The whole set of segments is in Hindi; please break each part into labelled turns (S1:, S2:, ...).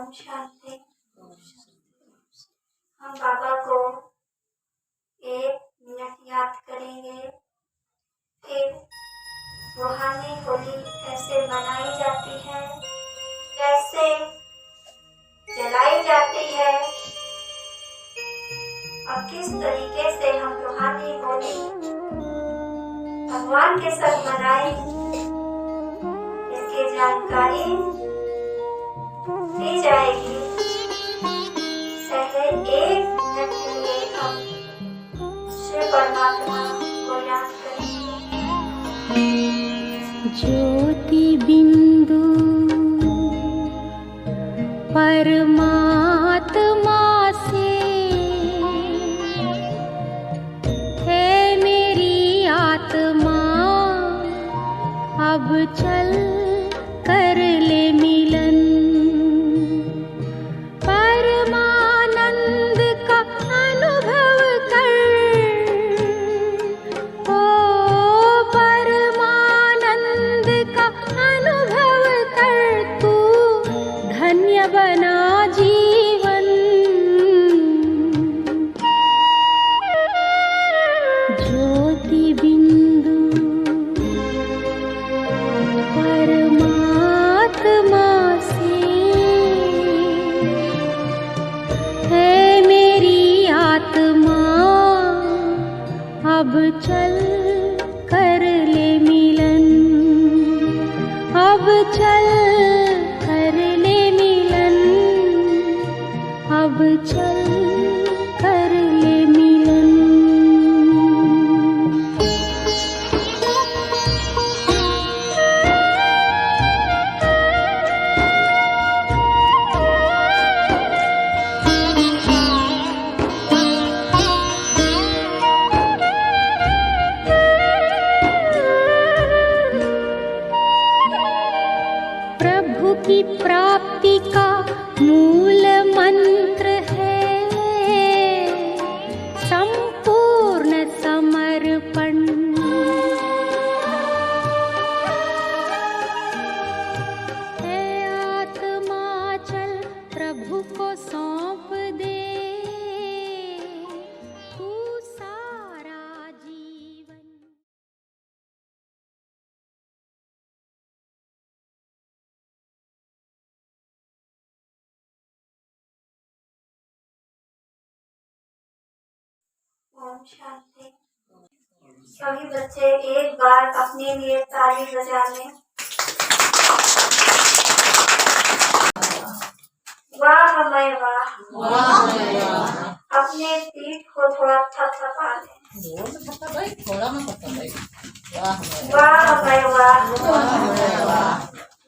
S1: ओम शांति। हम बाबा को 1 मिनट याद करेंगे। फिर रूहानी होली कैसे मनाई जाती है, कैसे जलाई जाती है और किस तरीके से हम रूहानी होली भगवान के साथ मनाएं, इसकी जानकारी दी जाएगी। पहले 1 मिनट के लिए हम शिव परमात्मा को याद करेंगे।
S2: ज्योति बिंदु परमात्मा से है मेरी आत्मा, अब चल कर ले मिलन। परमानंद का अनुभव कर, ओ परमानंद का अनुभव कर, तू धन्य बना जीवन। ज्योति बिंदु परमात्मा से है मेरी आत्मा, अब चल कर ले मिलन। अब चल कर ले मिलन, अब चल कर ले मिलन। प्रभु की प्राप्ति का मूल मंत्र है संपूर्ण समर्पण। है आत्मा चल प्रभु को सौंप दे, तू सारा जीवन।
S1: ओम शांति। सभी बच्चे एक बार अपने लिए ताली बजा लें। वाह मैं वाह। अपने पीठ को थोड़ा थपथपा लें। वाह मैं वाह।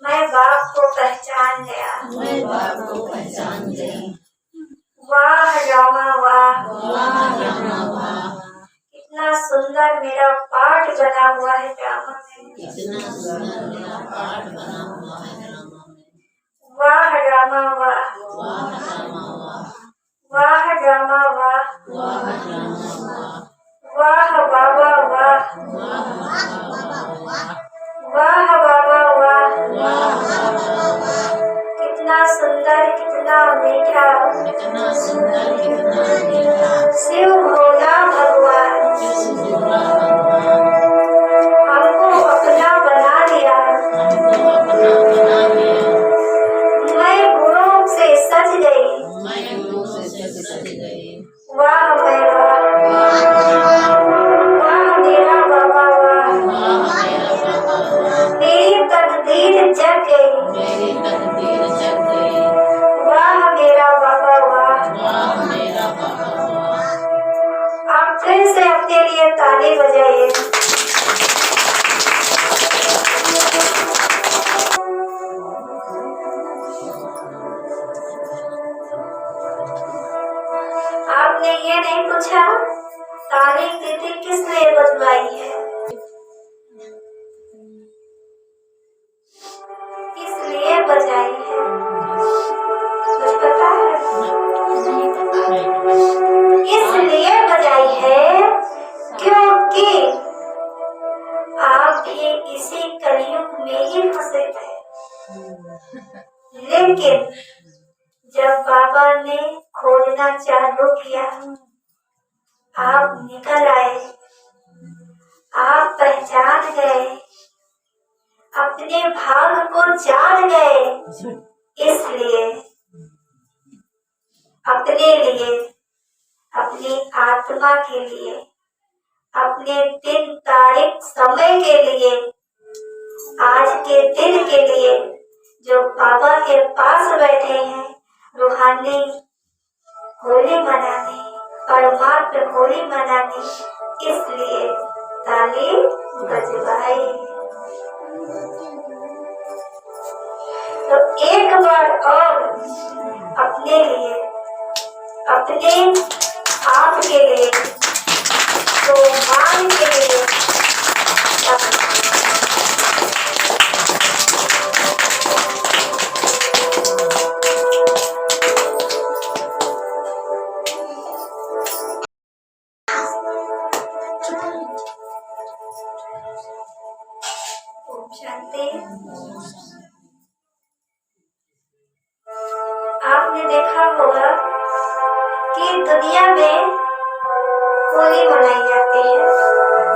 S1: मैं बाप को पहचान गया। वाह रामा वाह। कितना सुंदर मेरा पाठ बना हुआ है ड्रामा में। वाह रामा वाह। वाह रामा वाह। वाह बाबा वाह। वाह बाबा वाह। कितना सुंदर, कितना मीठा शिव भोला भगवान हमको अपना बना लिया। मैं गुणों से सज गई। वाह मैं वाह। वाह मेरा बाबा वाह। मेरी तकदीर जग गई। वाह मेरा बाबा वाह। आप फिर से अपने लिए ताली बजाइए। आपने ये नहीं पूछा ताली दीदी किस लिए बजवाई है, किस लिए बजाई है, कुछ पता है? इसलिए बजाई है क्योंकि आप भी इसी कलयुग में ही फंसे थे। लेकिन जब बाबा ने खोजना चालू किया, आप निकल आए, आप पहचान गए, अपने भाग को जान गए। इसलिए अपने लिए, अपनी आत्मा के लिए, अपने दिन तारीख समय के लिए, आज के दिन के लिए जो बाबा के पास बैठे हैं, रूहानी होली मनाने, परमात्मा होली मनाने, इसलिए ताली बजवाई। तो एक बार और अपने लिए, अपने आप के लिए, तो मान के लिए शांति। आपने देखा होगा कि दुनिया में होली मनाई जाती है।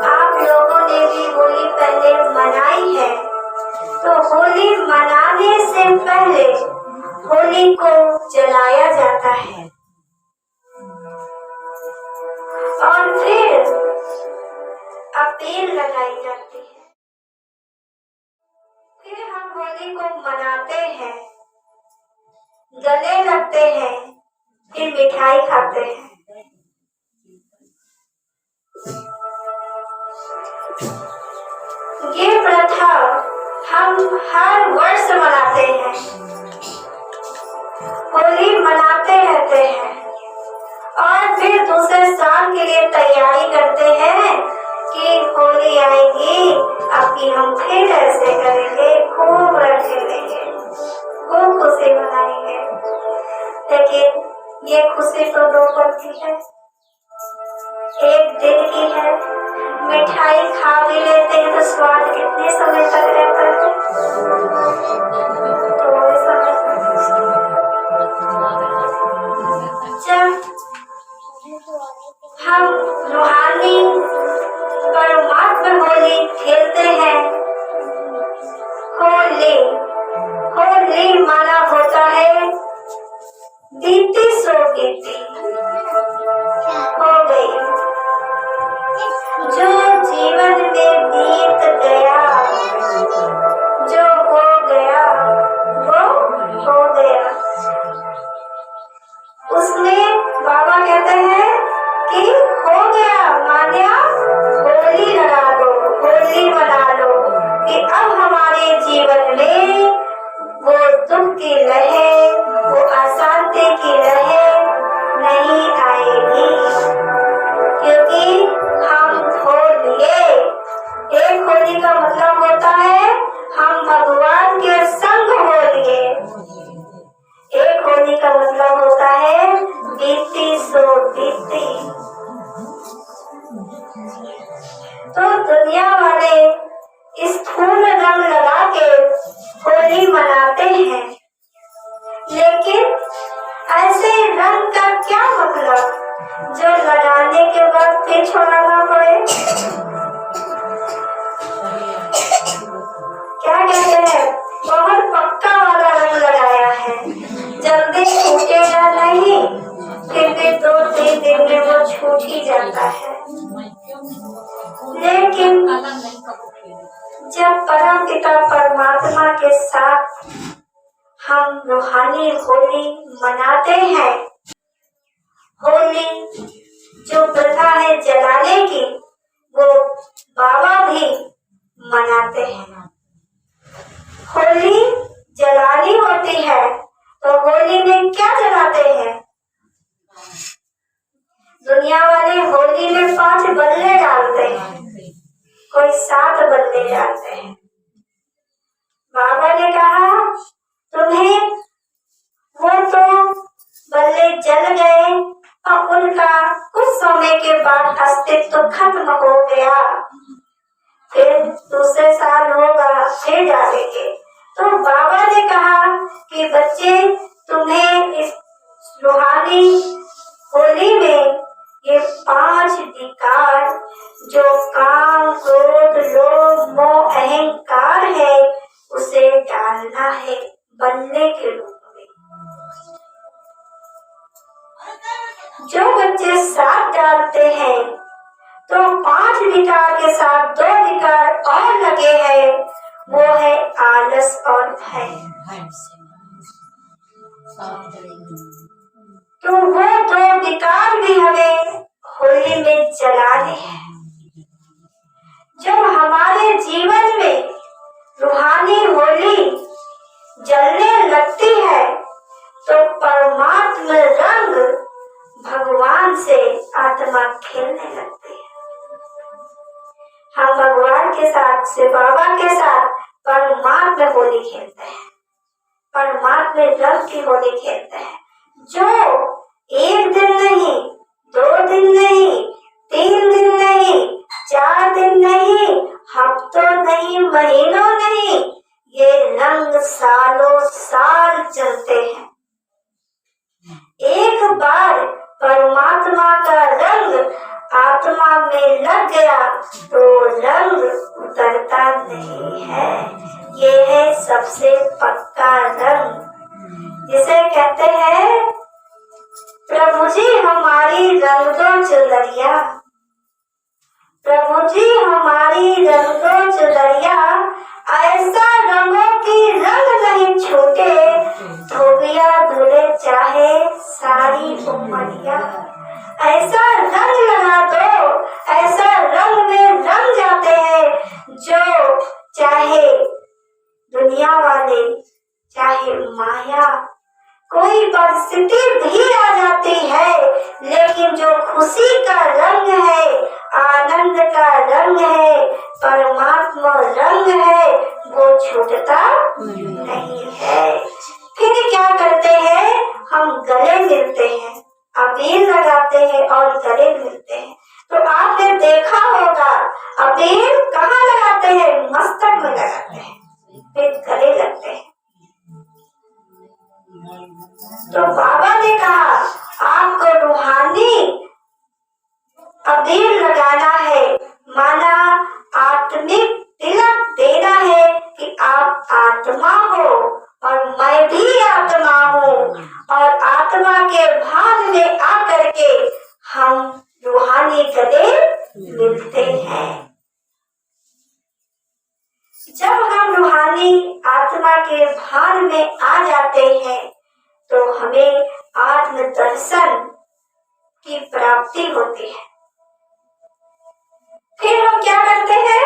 S1: आप लोगों ने भी होली पहले मनाई है। तो होली मनाने से पहले होली को जलाया जाता है और फिर अबीर लगाई जाती है। फिर हम होली को मनाते हैं, गले लगते हैं, फिर मिठाई खाते हैं। ये प्रथा हम हर वर्ष मनाते हैं, होली मनाते रहते हैं और फिर दूसरे साल के लिए तैयारी करते हैं कि होली आएगी, अब की हम फिर ऐसे करेंगे, खूब रंग खेलेंगे, खूब खुशी मनाएंगे। लेकिन ये खुशी तो 2 पल की है, 1 दिन की है। मिठाई खा भी लेते हैं तो स्वाद कितने समय तक रहता है? थोड़े समय जब हम रूहानी परमात्मा होली खेलते हैं। होली, होली माना होता है बीती सो बीती, हो गई। जो जीवन में बीत गया, जो हो गया वो हो गया। उसमें बाबा कहते हैं कि हो गया, मान्या होली लगा दो, होली मना लो, कि अब हमारे जीवन में वो दुख की लहर, वो अशांति की लहर नहीं आएगी, क्योंकि हम हो लिए। एक होली का मतलब होता है हम भगवान के संग हो लिए। एक होली का मतलब होता है बीती सो बीती। तो दुनिया वाले स्थूल रंग लगा के होली मनाते हैं, लेकिन ऐसे रंग का क्या मतलब जो लगाने के बाद फिर छोड़ना पड़े? क्या कहते हैं, बहुत पक्का वाला रंग लगाया है, जल्दी छूटेगा नहीं, फिर भी 2-3 दिन में वो छूट ही जाता है। लेकिन जब परम पिता परमात्मा के साथ हम रूहानी होली मनाते हैं, होली जो प्रथा है जलाने की, वो बाबा भी मनाते हैं। होली जलानी होती है तो होली में क्या जलाते हैं? दुनिया वाले होली में 5 बल्ले डालते हैं, कोई 7 बल्ले डालते हैं। बाबा ने कहा तुम्हें वो तो बल्ले जल गए और उनका कुछ समय के बाद अस्तित्व खत्म हो गया, फिर दूसरे साल होगा फिर डालेंगे। तो बाबा ने कहा कि बच्चे बच्चे साथ डालते हैं तो 5 विकार के साथ 2 विकार और लगे हैं, वो है आलस और भय। तो वो 2 विकार भी हमें होली में जलाने हैं। जब हमारे जीवन में रूहानी होली जलने लगती है तो परमात्मा रंग भगवान से आत्मा खेलने लगती है। हम भगवान के साथ से बाबा के साथ परमात्मा होली खेलते हैं, परमात्मा रंग की होली खेलते हैं, जो 1 दिन नहीं, 2 दिन नहीं, 3 दिन नहीं, 4 दिन नहीं, हफ्तों नहीं, महीनों नहीं, ये रंग सालों साल चलते हैं। एक बार परमात्मा का रंग आत्मा में लग गया तो रंग उतरता नहीं है। ये है सबसे पक्का रंग, जिसे कहते हैं प्रभु जी हमारी रंग दो चुनरिया, प्रभु जी हमारी रंग दो चुनरिया, ऐसा रंगों की रंग नहीं छूटे, धोबिया धुले चाहे सारी उमरिया। ऐसा रंग लगा दो, ऐसा रंग में रंग जाते हैं, जो चाहे दुनिया वाले, चाहे माया, कोई परिस्थिति भी आ जाती है, लेकिन जो खुशी का रंग है, आनंद का रंग है, परमात्मा रंग है, वो छूटता नहीं है। फिर क्या करते हैं, हम गले मिलते हैं, अबीर लगाते हैं और गले मिलते हैं। तो आपने देखा होगा अबीर कहाँ लगाते हैं, मस्तक में लगाते हैं, फिर गले लगते हैं। तो बाबा ने कहा आपको रूहानी अबीर लगाना है, माना आत्मिक तिलक देना है कि आप आत्मा हो और मैं भी आत्मा हूँ, और आत्मा के भाग में आकर के हम रूहानी गले मिलते हैं। जब हम रूहानी आत्मा के भान में आ जाते हैं तो हमें आत्म दर्शन की प्राप्ति होती है। फिर हम क्या करते हैं,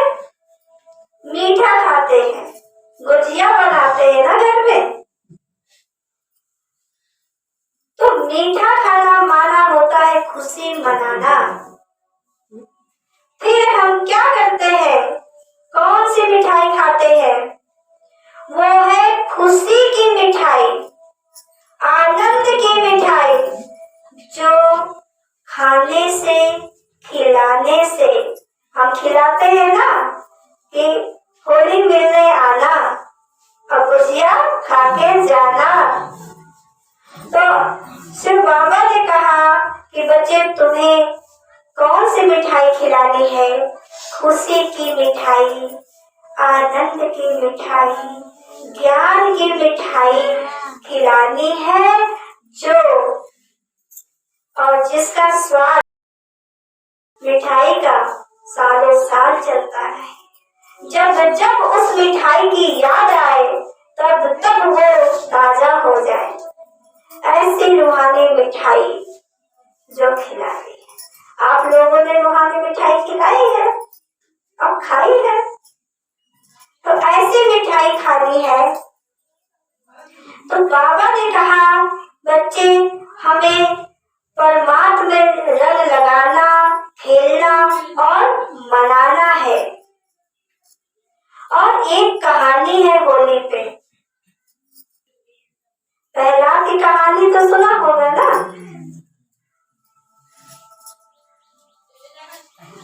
S1: मीठा खाते हैं, गुजिया बनाते हैं ना घर में, तो मीठा खाना माना होता है खुशी मनाना। फिर हम क्या करते हैं, कौन सी मिठाई खाते हैं, वो है खुशी की मिठाई, आनंद की मिठाई, जो खाने से, खिलाने से, हम खिलाते हैं ना कि होली मिलने आना और गुजिया खा के जाना। तो शिव बाबा ने कहा कि बच्चे तुम्हें कौन सी मिठाई खिलानी है, खुशी की मिठाई, आनंद की मिठाई, ज्ञान की मिठाई खिलानी है, जो और जिसका स्वाद मिठाई का सालों साल चलता है। जब जब उस मिठाई की याद आए तब तब वो ताजा हो जाए। ऐसी रूहानी मिठाई जो खिलाई है, आप लोगों ने रूहानी मिठाई खिलाई है और खाई है, तो ऐसी मिठाई खानी है। तो बाबा ने कहा बच्चे हमें परमात्मा में रंग लगाना, खेलना और मनाना है। और एक कहानी है होली पे, प्रहलाद की कहानी तो सुना होगा ना।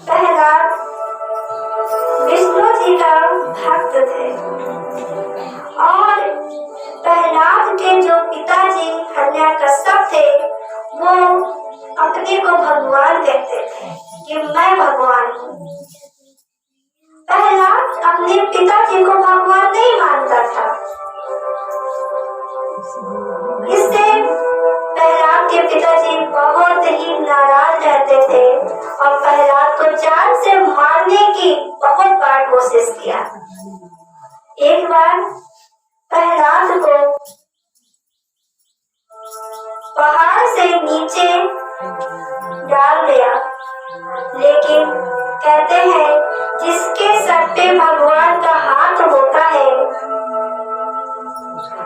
S1: प्रहलाद विष्णु जी का भक्त थे और प्रहलाद के जो पिताजी हिरण्यकश्यप थे वो अपने को भगवान कहते थे कि मैं भगवान हूँ। प्रहलाद अपने पिताजी को भगवान नहीं मानता था। इससे प्रहलाद के पिताजी बहुत ही नाराज रहते थे और प्रहलाद को जान से मारने की बहुत बार कोशिश किया। एक बार प्रहलाद को पहाड़ से नीचे डाल दिया, लेकिन कहते हैं जिसके सर पे भगवान का हाथ होता है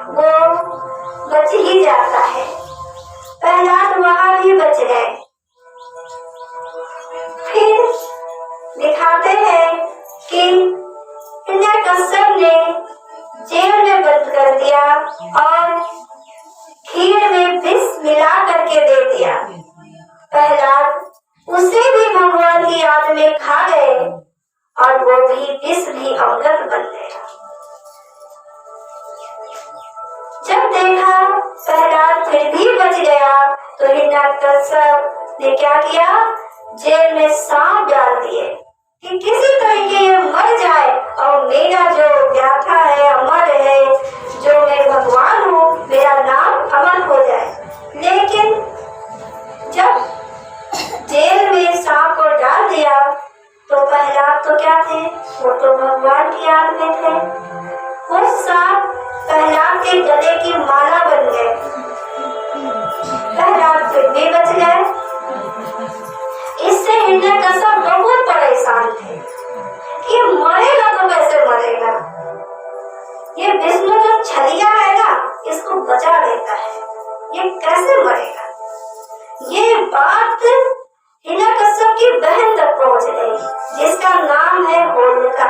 S1: वो बच ही जाता है। प्रहलाद वहां भी बच गए। फिर दिखाते हैं कि हिरण्यकश्यप ने जेल में बंद कर दिया और खीर में विष मिला करके दे दिया। प्रहलाद उसे भी भगवान की याद में खा गए और वो भी विष भी अमृत बन गया। जब देखा प्रहलाद फिर भी बच गया तो हिरण्यकश्यप ने क्या किया, जेल में सांप डाल दिए कि किसी तरीके ये मर जाए और मेरा जो व्याथा है अमर है, जो मैं भगवान हूँ, मेरा नाम अमर हो जाए। लेकिन जब जेल में सांप को डाल दिया तो प्रहलाद तो क्या थे, वो तो भगवान की याद में थे। वो सांप प्रहलाद के गले की माला बन गए। प्रहलाद फिर भी बच गए। इससे हिरण्यकश्यप बहुत परेशान थे कि मरेगा तो कैसे मरेगा, ये विष्णु जो छलिया है ना इसको बचा देता है, ये कैसे मरेगा। ये बात हिरण्यकश्यप की बहन तक पहुंच गई जिसका नाम है होलिका।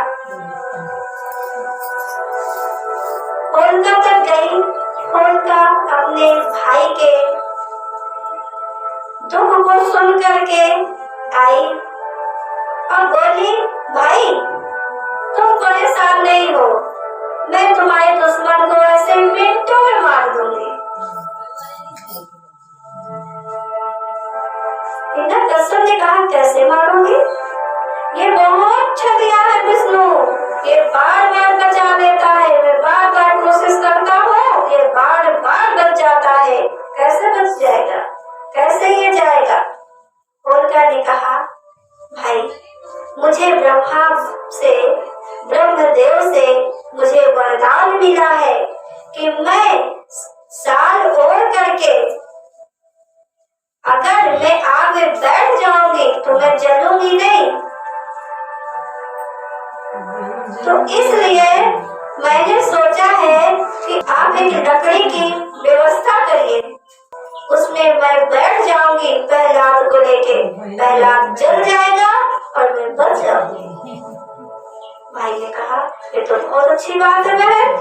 S1: होलिका तक गई। होलिका अपने भाई के दुख को सुन करके आई और बोली, भाई तुम परेशान नहीं हो, मैं तुम्हारे दुश्मन को ऐसे मिनटों में मार दूंगी। हिरण्यकश्यप ने कहा, कैसे मारोगी, ये बहुत छलिया है विष्णु, ये बार बार बचा लेता है, मैं बार बार कोशिश करता हूँ, ये बार बार बच जाता है, कैसे बच जाएगा, कैसे ये जाएगा। होलिका ने कहा, भाई मुझे ब्रह्मदेव से मुझे वरदान मिला है कि मैं साल ओढ़ करके अगर मैं आग में बैठ जाऊंगी तो मैं जलूंगी नहीं। तो इसलिए मैंने सोचा है कि आप एक लकड़ी की व्यवस्था करिए, उसमें मैं बैठ जाऊंगी प्रहलाद को लेके, प्रहलाद जल जाएगा और मैं बच जाऊंगी। भाई ने कहा, ये तो बहुत अच्छी बात है बहन,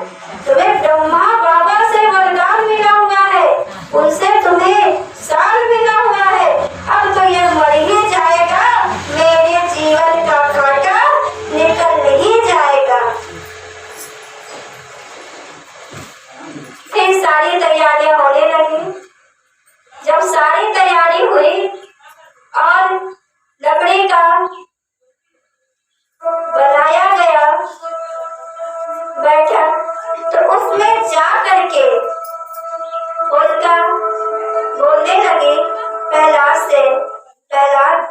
S1: तुम्हें ब्रह्मा बाबा से वरदान मिला हुआ है, उनसे तुम्हें साल मिला हुआ है, अब तो ये मर ही जाएगा, मेरे जीवन का कांटा निकल ही जाएगा। फिर सारी तैयारियां होने लगी। जब सारी तैयारी हुई और लकड़ी का बनाया गया बैठक, तो उसमें जा करके होलिका बोलने लगी प्रहलाद से, प्रहलाद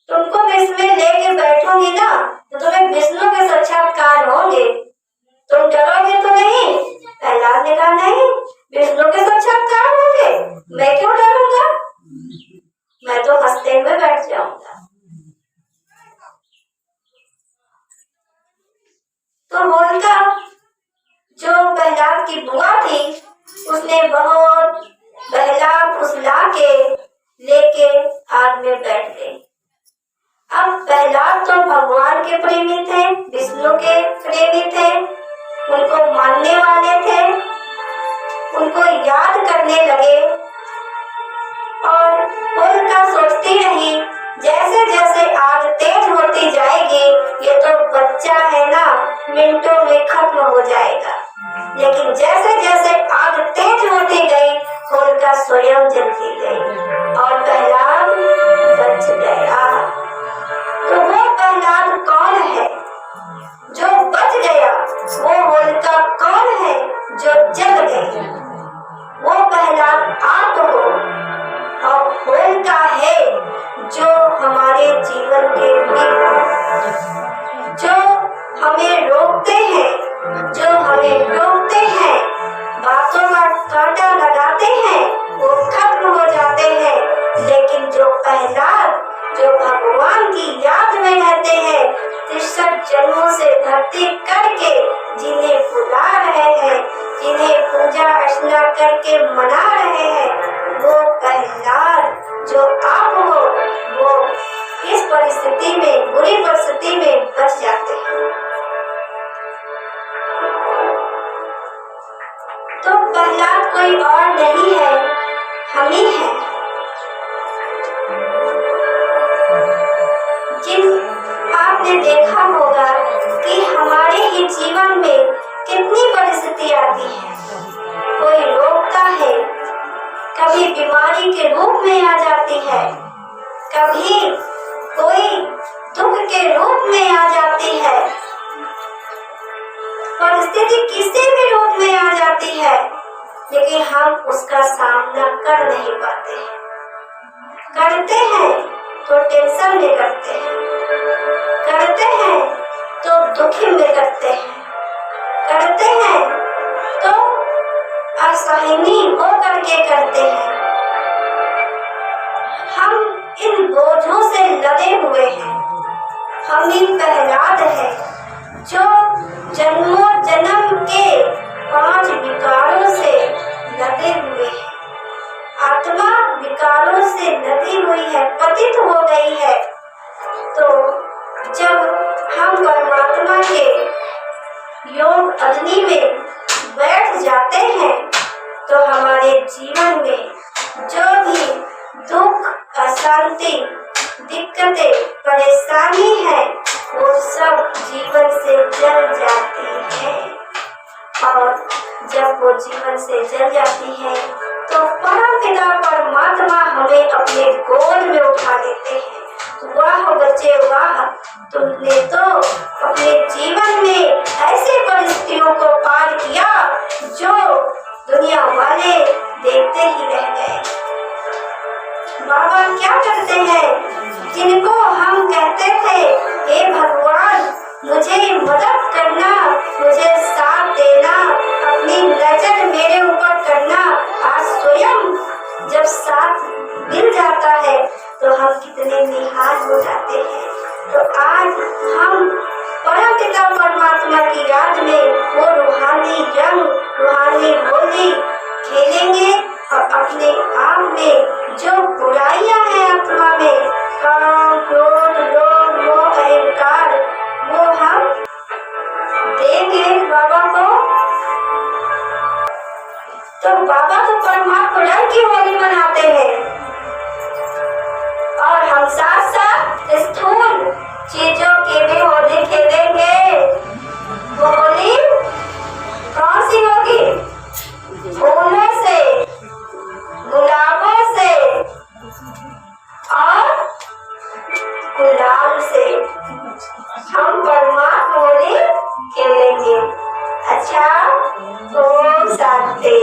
S1: तुमको मैं इसमें लेके बैठूंगी ना तो तुम्हें विष्णु के साक्षात्कार होंगे, तुम डरोगे तो नहीं। प्रहलाद ने कहा, नहीं, विष्णु के साक्षात्कार होंगे, मैं क्यों डरूंगा, मैं तो हंसते हुए बैठ जाऊंगा। तो होलिका जो प्रहलाद की बुआ थी उसने बहुत बहला फुसला के लेके आग में बैठ गई। अब प्रहलाद तो भगवान के प्रेमी थे, विष्णु के प्रेमी थे, उनको मानने वाले थे, उनको याद करने लगे। और होलिका सोचती रही, जैसे जैसे आग तेज होती जाएगी ये तो बच्चा है ना, मिनटों में खत्म हो जाएगा। लेकिन जैसे जैसे आग तेज होती गई होलिका स्वयं जलती गई और प्रहलाद बच गया। तो वो प्रहलाद कौन है जो बच गया, वो होलिका कौन है जो जल गई। वो प्रहलाद आप हो और होलिका है जो हमारे जीवन के जो हमें रोकते हैं, जो हमें रोकते हैं, बातों का कांटा लगाते हैं, वो खत्म हो जाते हैं। लेकिन जो प्रहलाद जो भगवान की याद में रहते हैं, 63 जन्मों से भक्ति करके जिन्हें बुला रहे हैं, जिन्हें पूजा अर्चना करके मना रहे हैं, वो प्रहलाद जो आप हो, वो इस परिस्थिति में, बुरी परिस्थिति में बच जाते हैं। तो प्रहलाद कोई और नहीं है, हम ही हैं। आपने देखा होगा कि हमारे ही जीवन में कितनी परिस्थिति आती है, कोई रोकता है, कभी बीमारी के रूप में आ जाती है, कभी कोई दुख के रूप में आ जाती है, परिस्थिति किसी भी रूप में आ जाती है, लेकिन हम उसका सामना कर नहीं पाते। करते हैं तो टेंशन में करते हैं, करते हैं तो दुखी में करते हैं, करते हैं तो असहनीय हो करके करते हैं। हम इन बोझों से लदे हुए हैं। हम ही प्रहलाद है जो जन्मों जन्म के 5 विकारों से लदे हुए हैं। आत्मा विकारों से लदी हुई है, पतित हो गई है। तो जब हम परमात्मा के योग अग्नि में बैठ जाते हैं तो हमारे जीवन में जो भी दुख, अशांति, दिक्कतें, परेशानी है, वो सब जीवन से जल जाती है। और जब वो जीवन से जल जाती है तो परमपिता परमात्मा हमें अपने गोद में उठा लेते हैं। वाह बच्चे वाह, तुमने तो अपने जीवन में ऐसे परिस्थितियों को पार किया जो दुनिया वाले देखते ही रह गए। बाबा क्या करते हैं, जिनको हम कहते थे हे भगवान मुझे मदद करना, मुझे साथ देना, अपनी नजर मेरे ऊपर करना, आज स्वयं जब साथ मिल जाता है तो हम कितने निहाल हो जाते हैं। तो आज हम परमपिता परमात्मा की याद में वो रूहानी रंग, रूहानी होली खेलेंगे और अपने आप में जो बुराइयां हैं आत्मा में, काम, क्रोध, लोभ, मोह, अहंकार, वो हम देंगे बाबा को। तो बाबा तो परमात्मा रंग की होली मनाते हैं और हम साथ साथ स्थूल चीजों की भी होली खेलेंगे। वो होली कौन सी होगी? फूलों से, गुलाबों से और गुलाल से हम परमात्मा होली खेलेंगे। अच्छा, ओम शांति।